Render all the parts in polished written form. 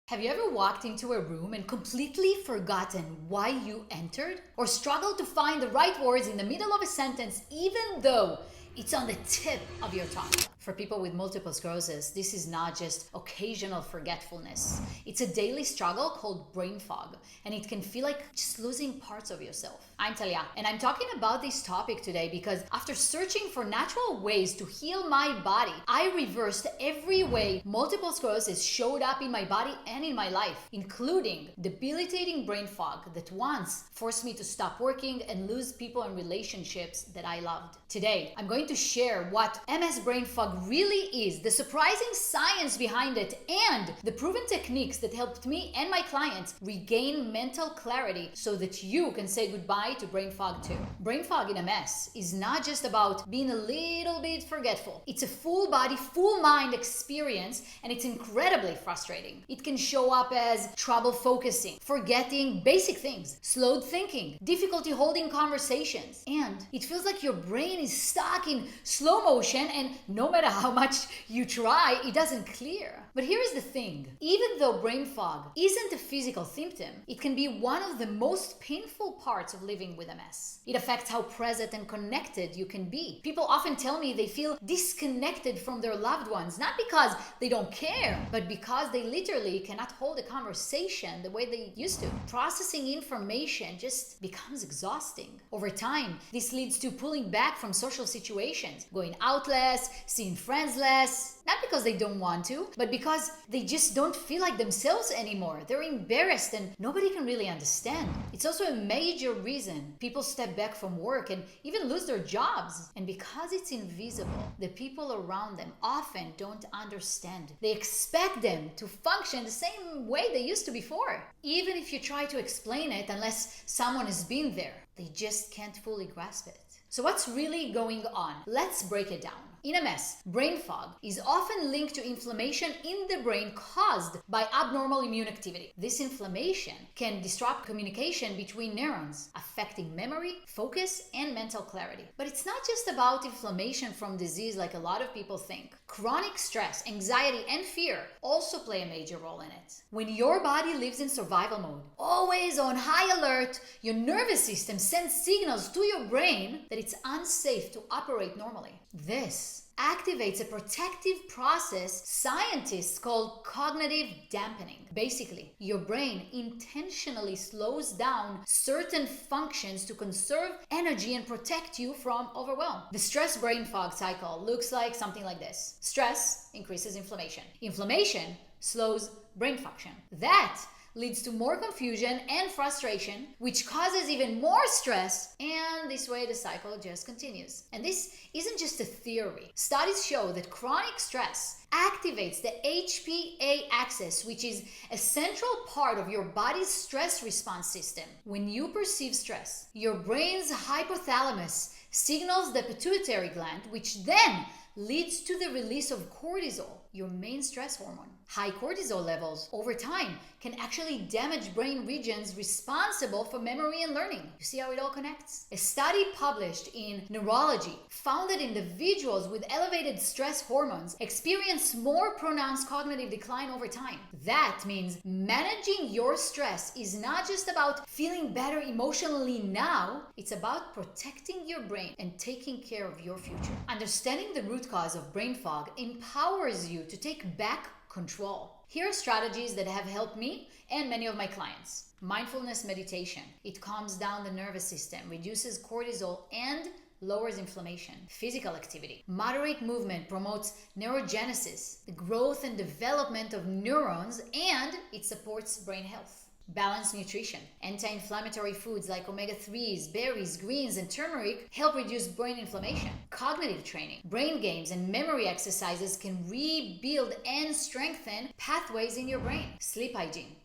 Have you ever walked into a room and completely forgotten why you entered? Or struggled to find the right words in the middle of a sentence even though it's on the tip of your tongue? For people with multiple sclerosis, this is not just occasional forgetfulness. It's a daily struggle called brain fog, and it can feel like just losing parts of yourself. I'm Talia, and I'm talking about this topic today because after searching for natural ways to heal my body, I reversed every way multiple sclerosis showed up in my body and in my life, including debilitating brain fog that once forced me to stop working and lose people and relationships that I loved. Today, I'm going to share what MS brain fog really is, the surprising science behind it, and the proven techniques that helped me and my clients regain mental clarity so that you can say goodbye to brain fog too. Brain fog in MS is not just about being a little bit forgetful. It's a full body, full mind experience, and it's incredibly frustrating. It can show up as trouble focusing, forgetting basic things, slowed thinking, difficulty holding conversations, and it feels like your brain is stuck in slow motion, and no matter how much you try, it doesn't clear. But here is the thing. Even though brain fog isn't a physical symptom, it can be one of the most painful parts of living with MS. It affects how present and connected you can be. People often tell me they feel disconnected from their loved ones, not because they don't care, but because they literally cannot hold a conversation the way they used to. Processing information just becomes exhausting. Over time, this leads to pulling back from social situations, going out less, seeing friends less, not because they don't want to, but because they just don't feel like themselves anymore. They're embarrassed and nobody can really understand. It's also a major reason people step back from work and even lose their jobs. And because it's invisible, the people around them often don't understand. They expect them to function the same way they used to before. Even if you try to explain it, unless someone has been there, they just can't fully grasp it. So what's really going on? Let's break it down. In MS, brain fog is often linked to inflammation in the brain caused by abnormal immune activity. This inflammation can disrupt communication between neurons, affecting memory, focus, and mental clarity. But it's not just about inflammation from disease like a lot of people think. Chronic stress, anxiety, and fear also play a major role in it. When your body lives in survival mode, always on high alert, your nervous system sends signals to your brain that it's unsafe to operate normally. This activates a protective process scientists call cognitive dampening. Basically, your brain intentionally slows down certain functions to conserve energy and protect you from overwhelm. The stress brain fog cycle looks like something like this. Stress increases inflammation. Inflammation slows brain function. That leads to more confusion and frustration, which causes even more stress, and this way the cycle just continues. And this isn't just a theory. Studies show that chronic stress activates the HPA axis, which is a central part of your body's stress response system. When you perceive stress, your brain's hypothalamus signals the pituitary gland, which then leads to the release of cortisol, your main stress hormone. High cortisol levels over time can actually damage brain regions responsible for memory and learning. You see how it all connects? A study published in Neurology found that individuals with elevated stress hormones experience more pronounced cognitive decline over time. That means managing your stress is not just about feeling better emotionally now, it's about protecting your brain and taking care of your future. Understanding the root cause of brain fog empowers you to take back control. Here are strategies that have helped me and many of my clients. Mindfulness meditation. It calms down the nervous system, reduces cortisol, and lowers inflammation. Physical activity. Moderate movement promotes neurogenesis, the growth and development of neurons, and it supports brain health. Balanced nutrition. Anti-inflammatory foods like omega-3s, berries, greens, and turmeric help reduce brain inflammation. Cognitive training. Brain games and memory exercises can rebuild and strengthen pathways in your brain. Sleep hygiene.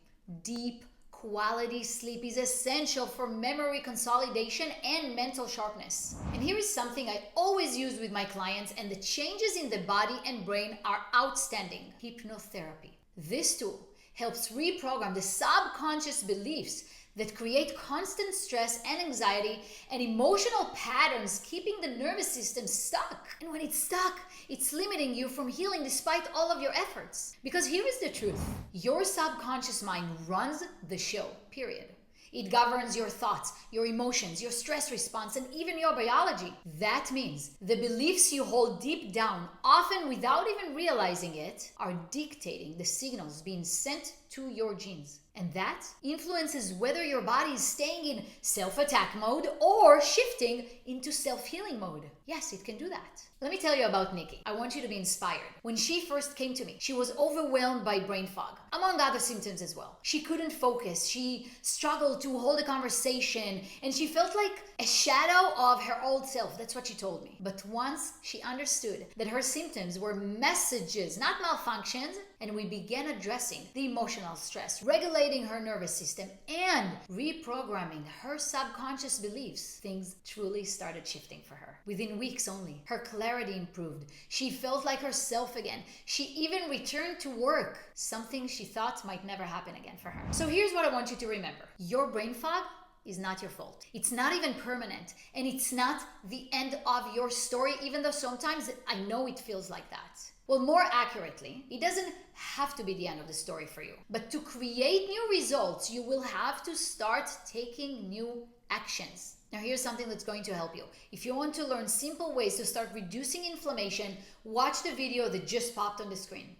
Deep quality sleep is essential for memory consolidation and mental sharpness. And here is something I always use with my clients, and the changes in the body and brain are outstanding. Hypnotherapy. This tool helps reprogram the subconscious beliefs that create constant stress and anxiety and emotional patterns, keeping the nervous system stuck. And when it's stuck, it's limiting you from healing despite all of your efforts. Because here is the truth. Your subconscious mind runs the show, period. It governs your thoughts, your emotions, your stress response, and even your biology. That means the beliefs you hold deep down, often without even realizing it, are dictating the signals being sent to your genes. And that influences whether your body is staying in self-attack mode or shifting into self-healing mode. Yes, it can do that. Let me tell you about Nikki. I want you to be inspired. When she first came to me, she was overwhelmed by brain fog, among other symptoms as well. She couldn't focus, she struggled to hold a conversation, and she felt like a shadow of her old self. That's what she told me. But once she understood that her symptoms were messages, not malfunctions, and we began addressing the emotional stress, regulating her nervous system, and reprogramming her subconscious beliefs, things truly started shifting for her. Within weeks only, her clarity improved. She felt like herself again. She even returned to work, something she thought might never happen again for her. So here's what I want you to remember. Your brain fog is not your fault. It's not even permanent, and it's not the end of your story, even though sometimes I know it feels like that. Well, more accurately, it doesn't have to be the end of the story for you. But to create new results, you will have to start taking new actions. Now, here's something that's going to help you. If you want to learn simple ways to start reducing inflammation, watch the video that just popped on the screen.